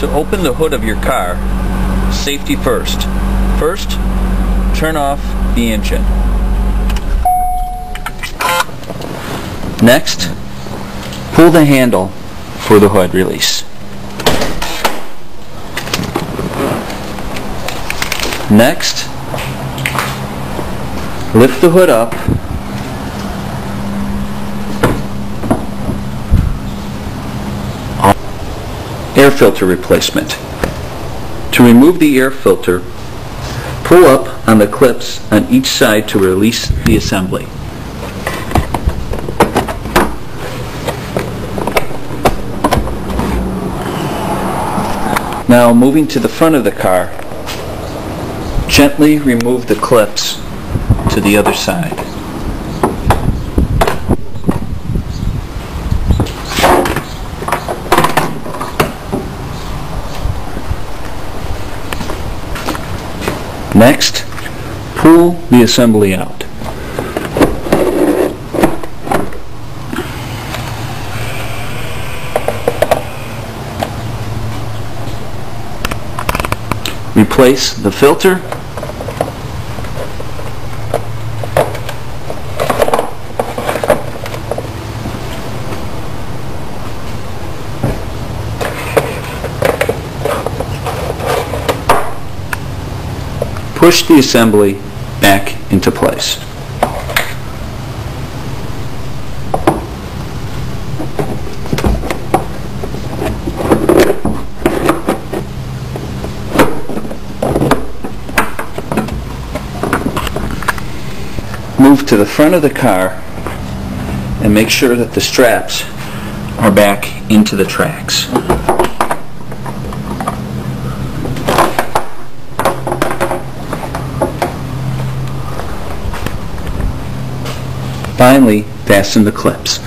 To open the hood of your car, safety first. First, turn off the engine. Next, pull the handle for the hood release. Next, lift the hood up. Air filter replacement. To remove the air filter, pull up on the clips on each side to release the assembly. Now moving to the front of the car, gently remove the clips to the other side. Next, pull the assembly out. Replace the filter. Push the assembly back into place. Move to the front of the car and make sure that the straps are back into the tracks. Finally, fasten the clips.